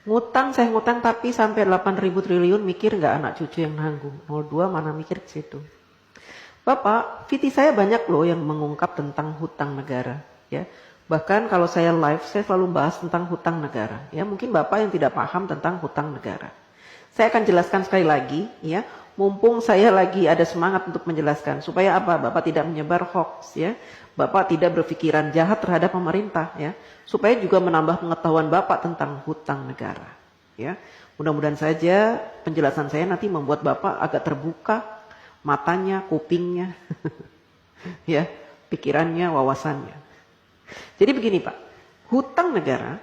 Ngutang, saya ngutang tapi sampai 8.000 triliun, mikir nggak anak cucu yang nanggung. 02 mana mikir ke situ. Bapak, VT saya banyak loh yang mengungkap tentang hutang negara. Ya, bahkan kalau saya live, saya selalu bahas tentang hutang negara. Ya, mungkin Bapak yang tidak paham tentang hutang negara. Saya akan jelaskan sekali lagi, ya. Mumpung saya lagi ada semangat untuk menjelaskan, supaya apa? Bapak tidak menyebar hoax, ya. Bapak tidak berpikiran jahat terhadap pemerintah, ya. Supaya juga menambah pengetahuan Bapak tentang hutang negara, ya. Mudah-mudahan saja penjelasan saya nanti membuat Bapak agak terbuka matanya, kupingnya, ya, pikirannya, wawasannya. Jadi begini Pak, hutang negara,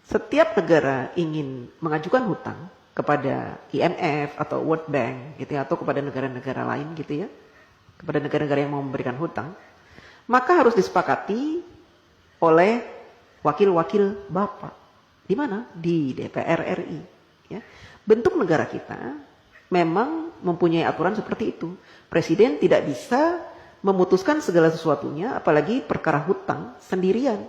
setiap negara ingin mengajukan hutang kepada IMF atau World Bank gitu ya, atau kepada negara-negara lain gitu ya, kepada negara-negara yang mau memberikan hutang, maka harus disepakati oleh wakil-wakil Bapak. Di mana? Di DPR RI. Ya. Bentuk negara kita memang mempunyai aturan seperti itu. Presiden tidak bisa memutuskan segala sesuatunya, apalagi perkara hutang sendirian.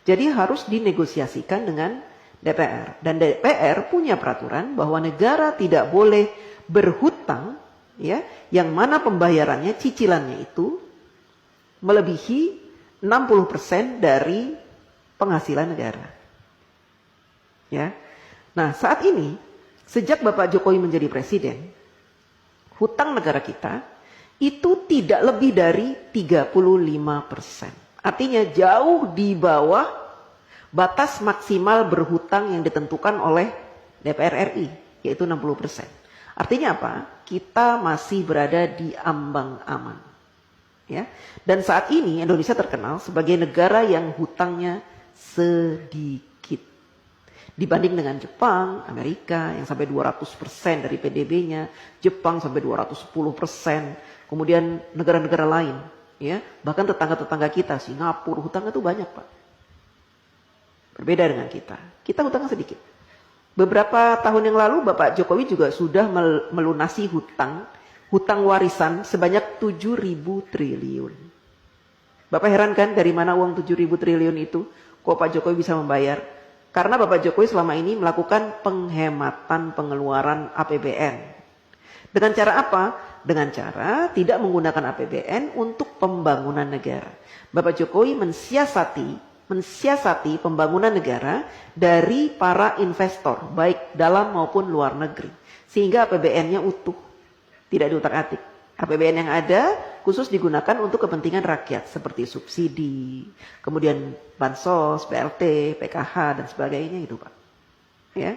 Jadi harus dinegosiasikan dengan DPR. Dan DPR punya peraturan bahwa negara tidak boleh berhutang, ya, yang mana pembayarannya, cicilannya itu melebihi 60% dari penghasilan negara. Ya. Nah, saat ini sejak Bapak Jokowi menjadi presiden, hutang negara kita itu tidak lebih dari 35%. Artinya jauh di bawah batas maksimal berhutang yang ditentukan oleh DPR RI, yaitu 60%. Artinya apa? Kita masih berada di ambang aman. Ya. Dan saat ini Indonesia terkenal sebagai negara yang hutangnya sedikit. Dibanding dengan Jepang, Amerika yang sampai 200% dari PDB-nya, Jepang sampai 210%, kemudian negara-negara lain, ya, bahkan tetangga-tetangga kita, Singapura, hutangnya itu banyak Pak. Berbeda dengan kita. Kita hutangnya sedikit. Beberapa tahun yang lalu Bapak Jokowi juga sudah melunasi hutang warisan sebanyak 7.000 triliun. Bapak heran kan dari mana uang 7.000 triliun itu? Kok Pak Jokowi bisa membayar? Karena Bapak Jokowi selama ini melakukan penghematan pengeluaran APBN. Dengan cara apa? Dengan cara tidak menggunakan APBN untuk pembangunan negara. Bapak Jokowi mensiasati pembangunan negara dari para investor, baik dalam maupun luar negeri. Sehingga APBN-nya utuh, tidak diutak-atik. APBN yang ada khusus digunakan untuk kepentingan rakyat seperti subsidi, kemudian bansos, BLT, PKH dan sebagainya itu Pak. Ya,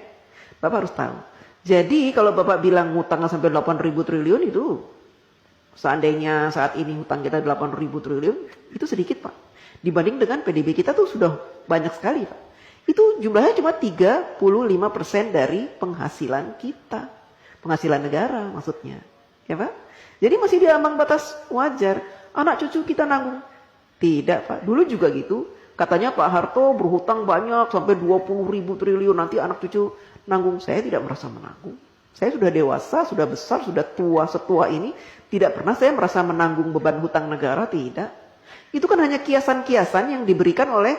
Bapak harus tahu. Jadi kalau Bapak bilang hutangnya sampai 8.000 triliun itu, seandainya saat ini hutang kita 8.000 triliun, itu sedikit Pak. Dibanding dengan PDB kita tuh sudah banyak sekali Pak. Itu jumlahnya cuma 35% dari penghasilan kita. Penghasilan negara maksudnya. Ya Pak? Jadi masih di ambang batas wajar. Anak cucu kita nanggung. Tidak Pak, dulu juga gitu. Katanya Pak Harto berhutang banyak sampai 20.000 triliun. Nanti anak cucu nanggung. Saya tidak merasa menanggung. Saya sudah dewasa, sudah besar, sudah tua, setua ini. Tidak pernah saya merasa menanggung beban hutang negara, tidak. Itu kan hanya kiasan-kiasan yang diberikan oleh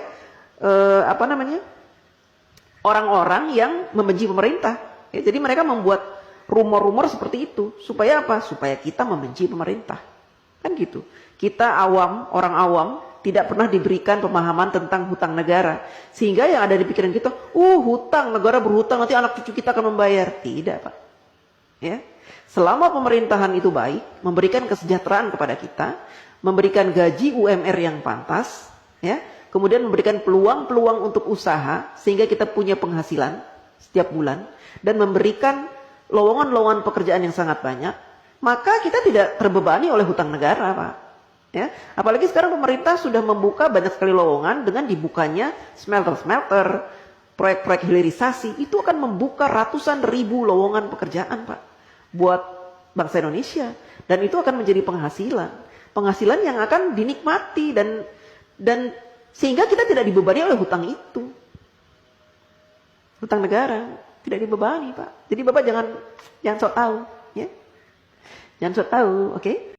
orang-orang yang membenci pemerintah. Ya, jadi mereka membuat rumor-rumor seperti itu. Supaya apa? Supaya kita membenci pemerintah. Kan gitu. Kita awam, orang awam, tidak pernah diberikan pemahaman tentang hutang negara. Sehingga yang ada di pikiran kita, hutang, negara berhutang, nanti anak cucu kita akan membayar. Tidak Pak. Ya. Selama pemerintahan itu baik, memberikan kesejahteraan kepada kita, memberikan gaji UMR yang pantas, ya, kemudian memberikan peluang-peluang untuk usaha, sehingga kita punya penghasilan setiap bulan, dan memberikan lowongan-lowongan pekerjaan yang sangat banyak, maka kita tidak terbebani oleh hutang negara Pak. Ya, apalagi sekarang pemerintah sudah membuka banyak sekali lowongan dengan dibukanya smelter-smelter, proyek-proyek hilirisasi, itu akan membuka ratusan ribu lowongan pekerjaan Pak buat bangsa Indonesia, dan itu akan menjadi penghasilan yang akan dinikmati dan sehingga kita tidak dibebani oleh hutang itu. Hutang negara tidak dibebani Pak. Jadi Bapak jangan sok tahu, ya. Jangan sok tahu, oke?